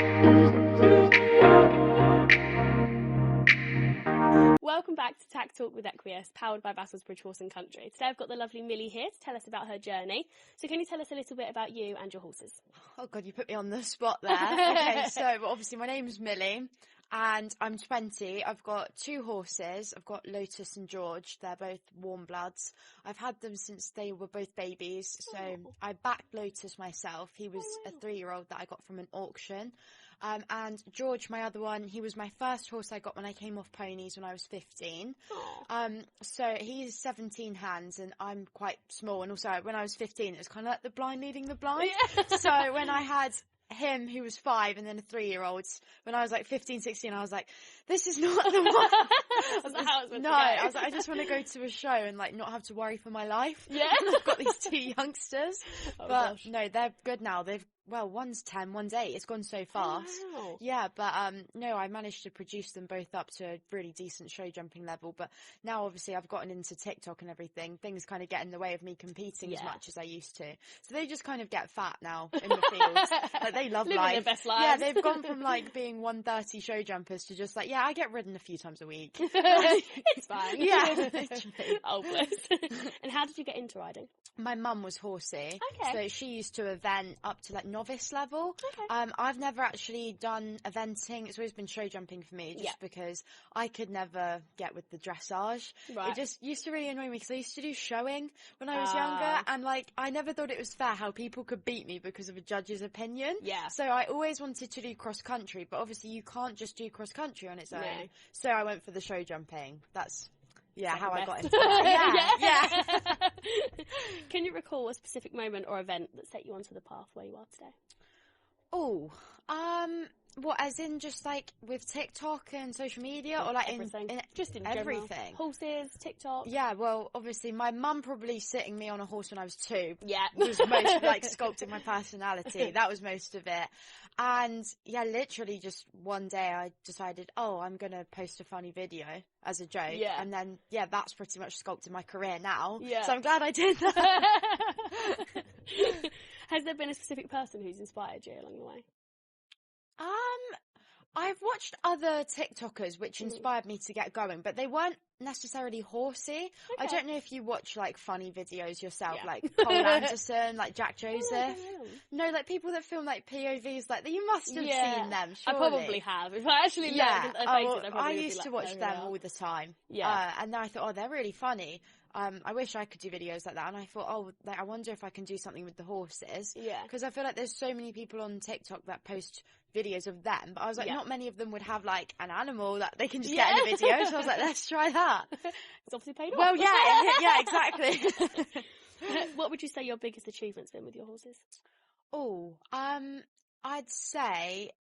Welcome back to Tack Talk with Equius, powered by Battlesbridge Horse and Country. Today I've got the lovely Millie here to tell us about her journey. So can you tell us a little bit about you and your horses? Oh God, you put me on the spot there. Okay, so obviously my name's Millie and I'm 20. I've got 2 horses. I've got Lotus and George. They're both warm bloods. I've had them since they were both babies. So I backed Lotus myself. He was a 3-year-old that I got from an auction. And George, my other one, he was my first horse I got when I came off ponies when I was 15. So he's 17 hands and I'm quite small. And also when I was 15, it was kind of like the blind leading the blind. Yeah. So when I had him, who was 5, and then a 3-year-old, when I was like 15, 16, I was like, this is not the one. I was like, I just want to go to a show and like not have to worry for my life. Yeah. I've got these 2 youngsters. But gosh. No, they're good now. One's 10, one's 8. It's gone so fast. Oh, wow. Yeah, but no, I managed to produce them both up to a really decent show jumping level. But now, obviously, I've gotten into TikTok and everything. Things kind of get in the way of me competing as much as I used to. So they just kind of get fat now in the fields. Like they love living life. Their best lives. Yeah, they've gone from like being 130 show jumpers to just like, yeah, I get ridden a few times a week. It's fine. Yeah, literally. Oh, bless. And how did you get into riding? My mum was horsey, so she used to event up to like novice level. I've never actually done eventing. It's always been show jumping for me, just because I could never get with the dressage. It just used to really annoy me because I used to do showing when I was younger, and like I never thought it was fair how people could beat me because of a judge's opinion. Yeah. So I always wanted to do cross country, but obviously you can't just do cross country on its own. No. So I went for the show jumping. That's how I got into that. Yeah. Can you recall a specific moment or event that set you onto the path where you are today? Oh, what, as in just like with TikTok and social media, or like everything. in everything? General. Horses, TikTok. Yeah, well, obviously my mum probably sitting me on a horse when I was 2. Yeah. Was most of like sculpting my personality. That was most of it. And yeah, literally just one day I decided, I'm going to post a funny video as a joke. Yeah. And then, that's pretty much sculpted my career now. Yeah. So I'm glad I did that. Has there been a specific person who's inspired you along the way? I've watched other TikTokers which inspired me to get going, but they weren't necessarily horsey. I don't know if you watch like funny videos yourself, like Cole Anderson, like Jack Joseph. No, like people that film like POVs like that. You must have seen them, surely. I probably have. If I actually look at their faces, I used to watch them all the time. Yeah. And then I thought, they're really funny. I wish I could do videos like that, and I thought, I wonder if I can do something with the horses. Yeah. Because I feel like there's so many people on TikTok that post videos of them, but I was like, not many of them would have like an animal that they can just get in a video. So I was like, let's try that. It's obviously paid off. Well, yeah, exactly. What would you say your biggest achievement's been with your horses? Oh, I'd say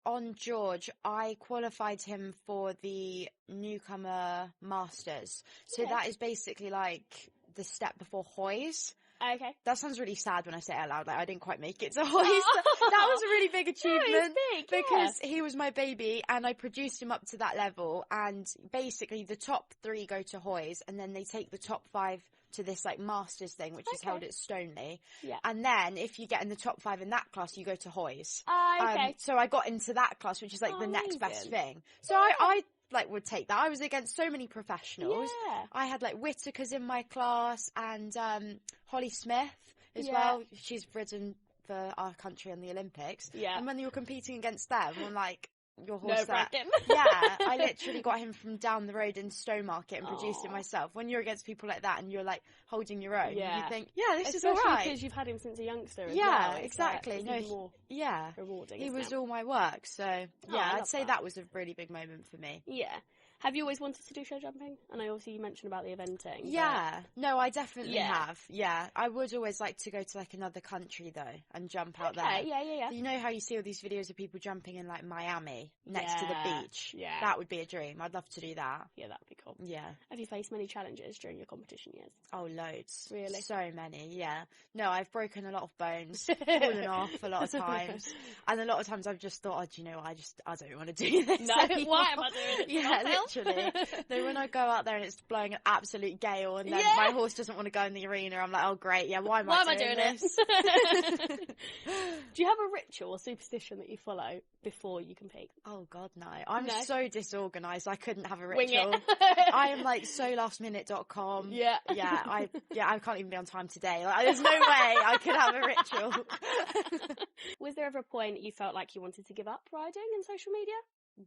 on George, I qualified him for the newcomer masters. So that is basically like the step before hoys. Okay. That sounds really sad when I say it out loud. Like I didn't quite make it to hoys. That was a really big achievement because he was my baby and I produced him up to that level. And basically the top 3 go to hoys and then they take the top 5 to this like masters thing, which is held at Stoneleigh. Yeah. And then if you get in the top 5 in that class, you go to hoys. So I got into that class, which is like the next best thing. So I like would take that. I was against so many professionals. Yeah. I had like Whitakers in my class and Holly Smith as well. She's ridden for our country in the Olympics. Yeah. And when you were competing against them, I'm like, your horse there. I literally got him from down the road in Stowmarket and produced it myself. When you're against people like that and you're like holding your own, you think, this is all right. Because you've had him since a youngster as well. Exactly. More rewarding. He was all my work. So I'd say that was a really big moment for me. Yeah. Have you always wanted to do show jumping? And I also, you mentioned about the eventing. Yeah. No, I definitely have. Yeah. I would always like to go to like another country though and jump out there. Yeah. You know how you see all these videos of people jumping in like Miami next to the beach? Yeah. That would be a dream. I'd love to do that. Yeah, that'd be cool. Yeah. Have you faced many challenges during your competition years? Oh, loads. Really? So many, yeah. No, I've broken a lot of bones, fallen off a lot of times. And a lot of times I've just thought, do you know what? I don't want to do this anymore. Why am I doing it? Yeah, literally. No, when I go out there and it's blowing an absolute gale and then Yeah. my horse doesn't want to go in the arena, I'm like, oh great, yeah, why am I doing this? it? Do you have a ritual or superstition that you follow before you compete? Oh god, no. I'm No? so disorganised, I couldn't have a Wing ritual. it. I am like so lastminute.com. Yeah. I can't even be on time today. Like, there's no way I could have a ritual. Was there ever a point you felt like you wanted to give up riding in social media?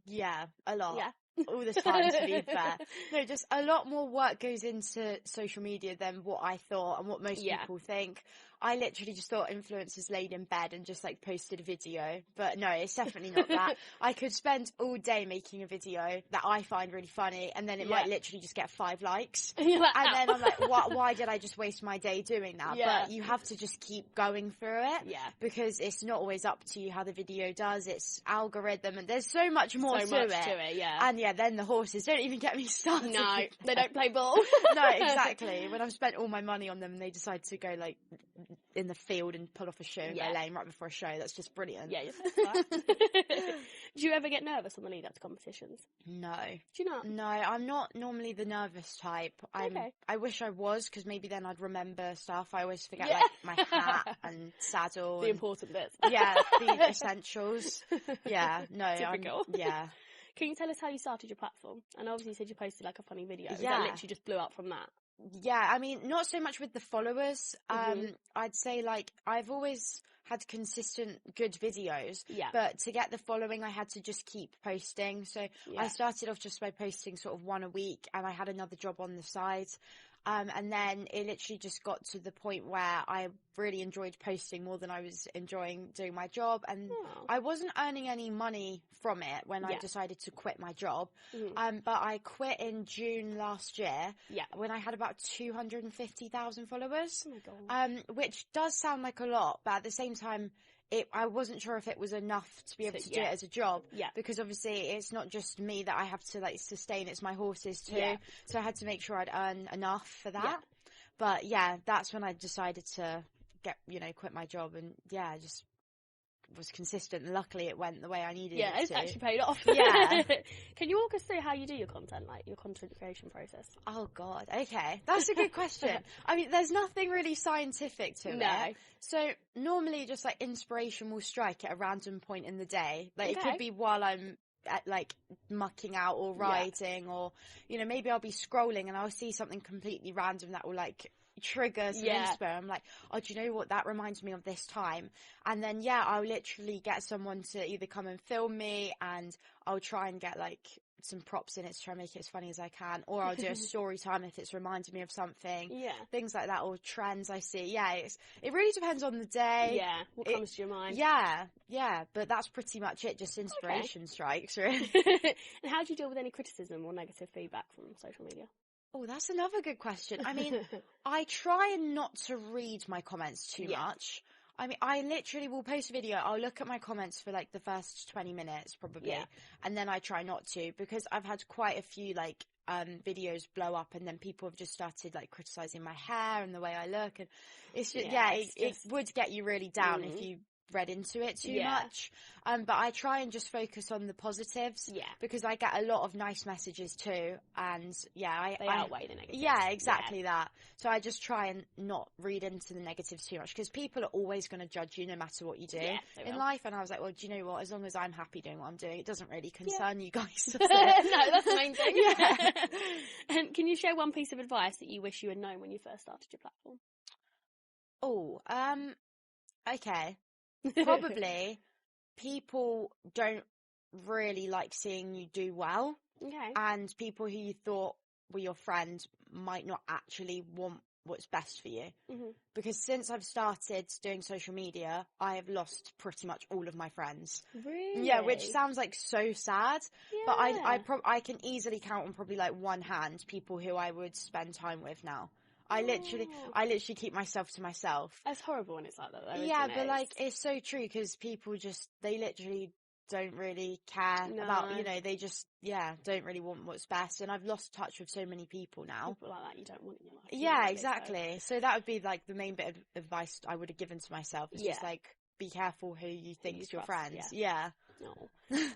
Yeah, a lot. Yeah. All the time, to be fair. No, just a lot more work goes into social media than what I thought and what most people think. I literally just thought influencers laid in bed and just like posted a video, but no, it's definitely not that. I could spend all day making a video that I find really funny and then it might literally just get 5 likes. And you're like, And then "Ow." I'm like, why did I just waste my day doing that? Yeah. But you have to just keep going through it. Yeah. Because it's not always up to you how the video does. It's algorithm and there's so much more So to much it. to it, yeah. And yeah, then the horses, don't even get me started. No, they don't play ball. No, exactly. When I've spent all my money on them and they decide to go like in the field and pull off a show and go lame right before a show, that's just brilliant. Yeah, do you ever get nervous on the lead up to competitions? No. Do you not? No, I'm not normally the nervous type. Okay. I wish I was, because maybe then I'd remember stuff. I always forget like my hat and saddle. The and, important bits. yeah, the essentials. Yeah, no. Typical. Yeah. Can you tell us how you started your platform? And obviously you said you posted like a funny video. Yeah. That literally just blew up from that. Yeah, I mean, not so much with the followers. I'd say like I've always had consistent good videos, but to get the following I had to just keep posting. So I started off just by posting sort of one a week and I had another job on the side. And then it literally just got to the point where I really enjoyed posting more than I was enjoying doing my job. And I wasn't earning any money from it when I decided to quit my job. But I quit in June last year when I had about 250,000 followers, which does sound like a lot, but at the same time, I wasn't sure if it was enough to be able to do it as a job, because obviously it's not just me that I have to like sustain, it's my horses too. So I had to make sure I'd earn enough for that. But yeah, that's when I decided to quit my job, and I just was consistent, and luckily it went the way I needed it to. Yeah, it's actually paid off. Yeah. Can you walk us through how you do your content, like your content creation process? Oh god, okay. That's a good question. I mean, there's nothing really scientific to it. So normally just like inspiration will strike at a random point in the day. Like it could be while I'm like mucking out or riding, or maybe I'll be scrolling and I'll see something completely random that will like trigger some inspo. I'm like, oh, do you know what, that reminds me of this time? And then I'll literally get someone to either come and film me, and I'll try and get like some props in it to try and make it as funny as I can, or I'll do a story time if it's reminded me of something, things like that, or trends I see. It really depends on the day, what comes to your mind. But that's pretty much it, just inspiration strikes, really. And how do you deal with any criticism or negative feedback from social media? Oh, that's another good question. I mean, I try not to read my comments too much. I mean, I literally will post a video, I'll look at my comments for like the first 20 minutes probably, and then I try not to, because I've had quite a few like videos blow up, and then people have just started like criticizing my hair and the way I look, and it's just, it would get you really down if you read into it too much. But I try and just focus on the positives, because I get a lot of nice messages too, and they outweigh the negatives. Exactly that. So I just try and not read into the negatives too much, because people are always going to judge you no matter what you do in life. And I was like, well, do you know what, as long as I'm happy doing what I'm doing, it doesn't really concern you guys, does it? No, that's the main thing. And can you share one piece of advice that you wish you had known when you first started your platform? Okay. Probably people don't really like seeing you do well. Okay. And people who you thought were your friend might not actually want what's best for you. Because since I've started doing social media, I have lost pretty much all of my friends. Really? Yeah, which sounds like so sad. But I can easily count on probably like one hand people who I would spend time with now. I literally keep myself to myself. That's horrible when it's like that, though. Yeah, but like it's so true, because people they literally don't really care about, they just don't really want what's best. And I've lost touch with so many people now. People like that you don't want in your life. Yeah, exactly. So that would be like the main bit of advice I would have given to myself. Is just like, be careful who you think's your friends. Yeah. No.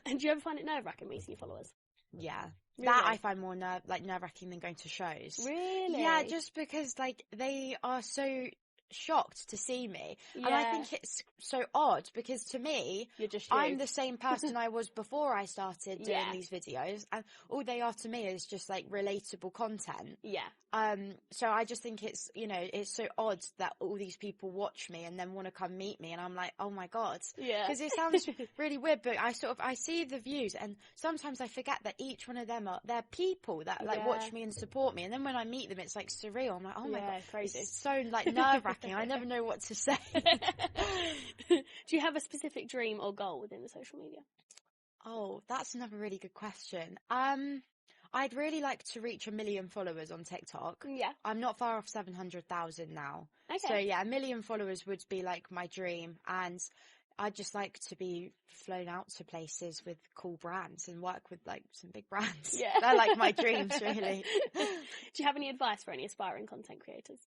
And do you ever find it nerve-wracking meeting your followers? Yeah. Really? That I find more nerve-wracking than going to shows. Really? Yeah, just because like they are so shocked to see me, and I Yeah. think it's so odd because to me, You're just you. I'm the same person I was before I started doing Yeah. these videos, and all they are to me is just like relatable content. Yeah. So I just think it's, you know, it's so odd that all these people watch me and then want to come meet me, and I'm like, oh my God. Yeah. Because it sounds really weird, but I see the views, and sometimes I forget that each one of them they're people that like watch me and support me, and then when I meet them, it's like surreal. I'm like, oh my God, crazy. it's so like nerve-wracking. I never know what to say. Do you have a specific dream or goal within the social media? Oh, that's another really good question. I'd really like to reach 1 million followers on TikTok. Yeah. I'm not far off 700,000 now. Okay. So yeah, 1 million followers would be like my dream, and I'd just like to be flown out to places with cool brands and work with like some big brands. Yeah. They're like my dreams, really. Do you have any advice for any aspiring content creators?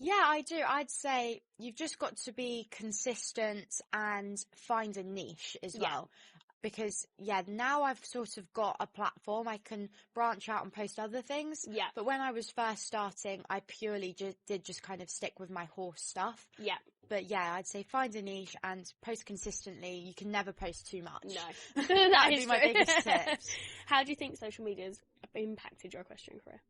Yeah, I do. I'd say you've just got to be consistent and find a niche as well. Because, now I've sort of got a platform. I can branch out and post other things. Yeah. But when I was first starting, I purely did just kind of stick with my horse stuff. Yeah. But yeah, I'd say find a niche and post consistently. You can never post too much. No. That would be my biggest tip. How do you think social media's impacted your equestrian career?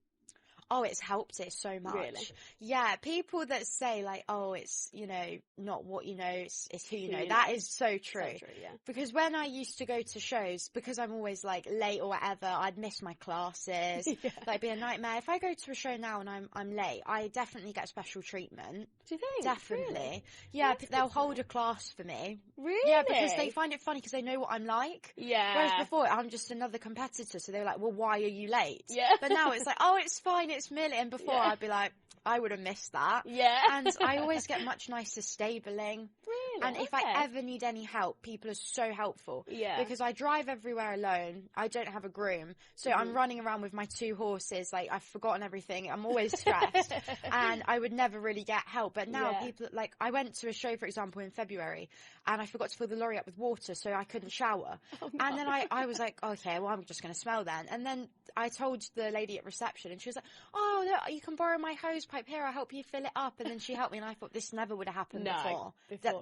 Oh, it's helped it so much. Really? Yeah, people that say like, oh, it's, you know, not what you know, it's who you know. you That know. is so true. So true, yeah. Because when I used to go to shows, because I'm always like late or whatever, I'd miss my classes. Yeah. That'd be a nightmare. If I go to a show now and I'm late, I definitely get special treatment. Do you think? Definitely. Really? Yeah, That's they'll good to hold know. a class for me. Really? Yeah, because they find it funny because they know what I'm like. Yeah. Whereas before, I'm just another competitor, so they were like, well, why are you late? Yeah. But now it's like, oh, it's fine, it's Millie. And before, Yeah. I'd be like, I would have missed that. Yeah. And I always get much nicer stabling. Really? And if I ever need any help, people are so helpful. Yeah. Because I drive everywhere alone. I don't have a groom. So I'm running around with my 2 horses. Like, I've forgotten everything. I'm always stressed. And I would never really get help. But now people, like, I went to a show, for example, in February, and I forgot to fill the lorry up with water, so I couldn't shower. Oh, no. And then I was like, okay, well, I'm just going to smell then. And then I told the lady at reception, and she was like, oh, look, you can borrow my hose pipe here. I'll help you fill it up. And then she helped me, and I thought this never would have happened before.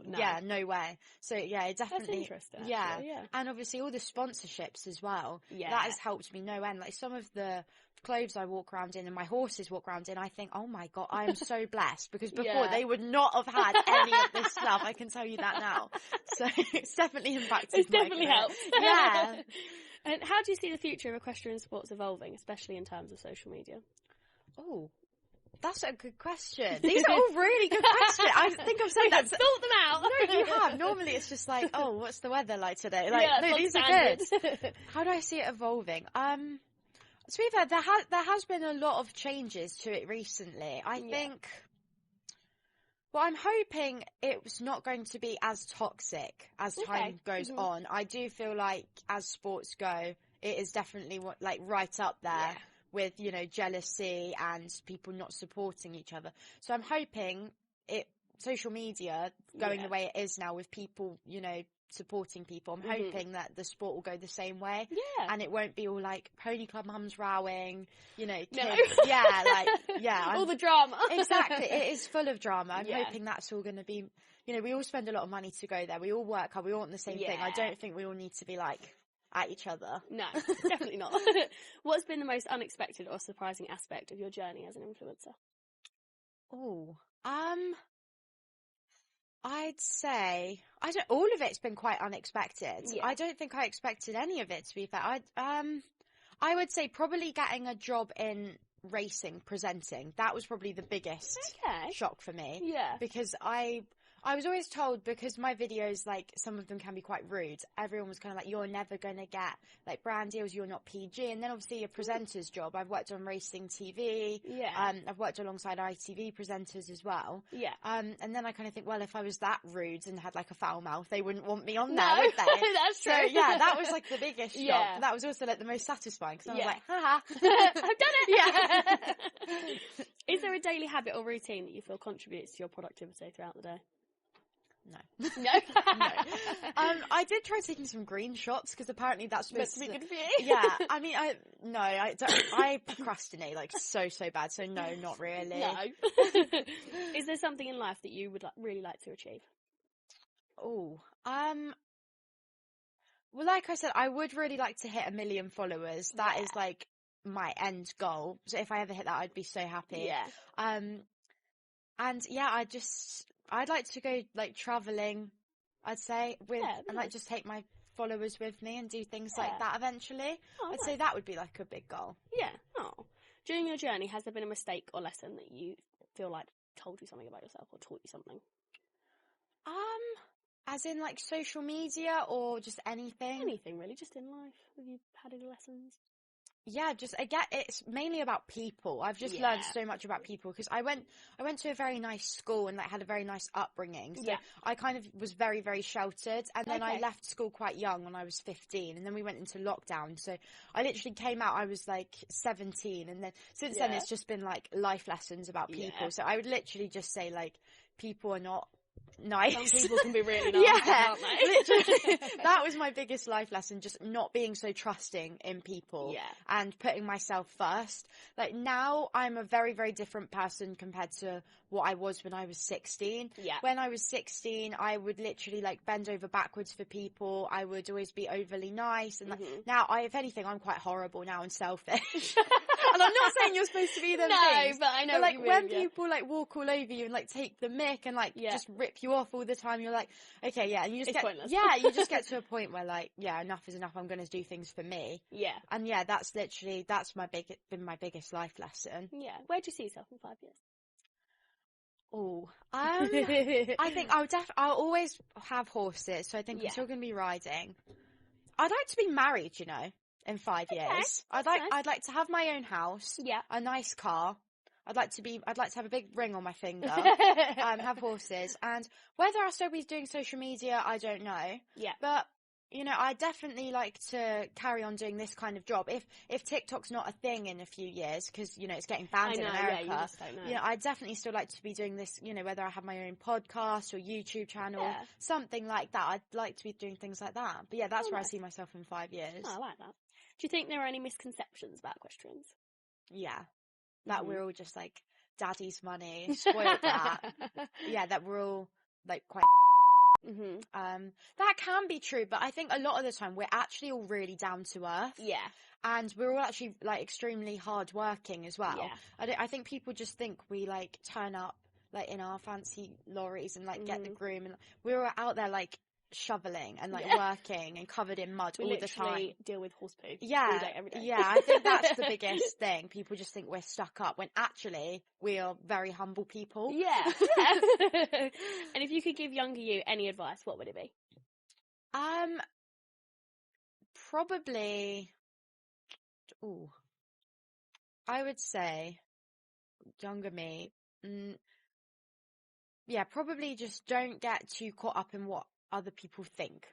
No. Yeah, no way. So yeah, it definitely. That's interesting. Yeah. Actually, yeah. And obviously all the sponsorships as well. Yeah. That has helped me no end. Like some of the clothes I walk around in and my horses walk around in, I think, oh my God, I am so blessed, because before they would not have had any of this stuff. I can tell you that now. So it's definitely impacted. It's definitely helped. Yeah. And how do you see the future of equestrian sports evolving, especially in terms of social media? Oh, that's a good question. These are all really good questions. I think I've said that. Thought them out. No, you have. Normally it's just like, oh, what's the weather like today? Like, Yeah, no, these standard. are good. How do I see it evolving? To be fair, there has been a lot of changes to it recently. I think. Well, I'm hoping it's not going to be as toxic as time goes on. I do feel like as sports go, it is definitely right up there with, you know, jealousy and people not supporting each other. So I'm hoping social media going the way it is now with people, you know, supporting people. I'm hoping that the sport will go the same way. Yeah. And it won't be all like pony club mums rowing, you know, kids. No. All the drama. Exactly. It is full of drama. I'm Yeah. hoping that's all going to be, you know, we all spend a lot of money to go there. We all work hard. We all want the same thing. I don't think we all need to be like at each other. No, definitely not. What's been the most unexpected or surprising aspect of your journey as an influencer? Oh, I'd say all of it's been quite unexpected. Yeah. I don't think I expected any of it, to be fair. I would say probably getting a job in racing, presenting. That was probably the biggest shock for me. Yeah. Because I was always told, because my videos, like, some of them can be quite rude, everyone was kind of like, you're never going to get, like, brand deals, you're not PG. And then, obviously, a presenter's job. I've worked on racing TV. Yeah. I've worked alongside ITV presenters as well. Yeah. And then I kind of think, well, if I was that rude and had, like, a foul mouth, they wouldn't want me on there, would they? That's true. So, yeah, that was, like, the biggest shock. Yeah. But that was also, like, the most satisfying, because I was Yeah. like, haha. I've done it! Yeah. Is there a daily habit or routine that you feel contributes to your productivity throughout the day? No. No. No. I did try taking some green shots because apparently that's supposed That's to be good for you. Yeah, I mean, I procrastinate like so bad. So no, not really. No. Is there something in life that you would really like to achieve? Oh, well, like I said, I would really like to hit 1 million followers. That is like my end goal. So if I ever hit that, I'd be so happy. Yeah. And yeah, I'd like to go like traveling, I'd say, and like just take my followers with me and do things like that eventually. I'd say that would be like a big goal. Yeah. Oh. During your journey, has there been a mistake or lesson that you feel like told you something about yourself or taught you something? As in like social media or just anything? Anything really, just in life. Have you had any lessons? Yeah, it's mainly about people. I've just learned so much about people because I went to a very nice school and like had a very nice upbringing. So I kind of was very, very sheltered, and then I left school quite young when I was 15, and then we went into lockdown. So I literally came out, I was like 17, and then since then it's just been like life lessons about people. So I would literally just say like people are not nice. Some people can be really nice, can't they? Literally. That was my biggest life lesson, just not being so trusting in people and putting myself first. Like now I'm a very, very different person compared to what I was when I was 16. When I was 16, I would literally like bend over backwards for people. I would always be overly nice, and now if anything, I'm quite horrible now and selfish. And I'm not saying you're supposed to be them things. But I know but, like, what you mean, when people like walk all over you and like take the mick and like just rip you off all the time, you're like, okay, and you just pointless. you just get to a point where like, enough is enough. I'm going to do things for me. And that's been my biggest life lesson. Where do you see yourself in 5 years? Oh, I think I'll always have horses, so I think I'm still going to be riding. I'd like to be married, in 5 years. I'd like to have my own house, a nice car. I'd like to have a big ring on my finger, have horses, and whether I'll still be doing social media, I don't know. But I definitely like to carry on doing this kind of job. If TikTok's not a thing in a few years, because it's getting banned in America, you just don't know. I definitely still like to be doing this. Whether I have my own podcast or YouTube channel, something like that. I'd like to be doing things like that. But that's where I see myself in 5 years. Oh, I like that. Do you think there are any misconceptions about equestrians? Yeah, that we're all just like daddy's money, spoiled that. That we're all like quite. That can be true, but I think a lot of the time we're actually all really down to earth. And we're all actually like extremely hard working as well. I think people just think we like turn up like in our fancy lorries and like get the groom, and we're all out there like shoveling and like working and covered in mud all the time. Deal with horse poo all day, every day. I think that's the biggest thing. People just think we're stuck up when actually we are very humble people. And if you could give younger you any advice, what would it be? Probably I would say younger me, probably just don't get too caught up in what other people think.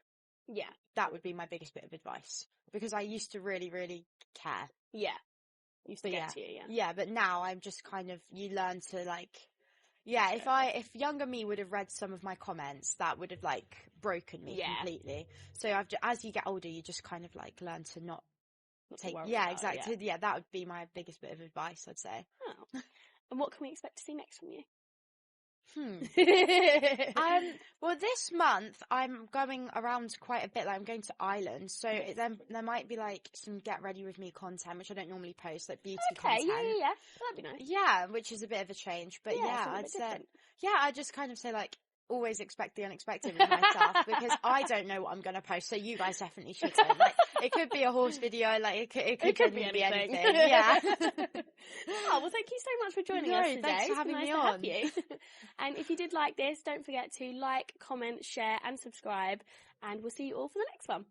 That would be my biggest bit of advice, because I used to really, really care. Used to get to you, but now I'm just kind of, you learn to like, if younger me would have read some of my comments, that would have like broken me completely. So as you get older, you just kind of like learn to not take, exactly. That would be my biggest bit of advice, I'd say. Oh. And what can we expect to see next from you? Well, this month I'm going around quite a bit. Like I'm going to Ireland, so there might be like some get ready with me content, which I don't normally post, like beauty content. That'd be nice. Which is a bit of a change, but I'd say, I just kind of say like, always expect the unexpected with myself, because I don't know what I'm going to post, so you guys definitely shouldn't. Like, it could be a horse video, like it could be anything. Oh, well, thank you so much for joining us today. Thanks for having me to on. Have you. And if you did like this, don't forget to like, comment, share and subscribe, and we'll see you all for the next one.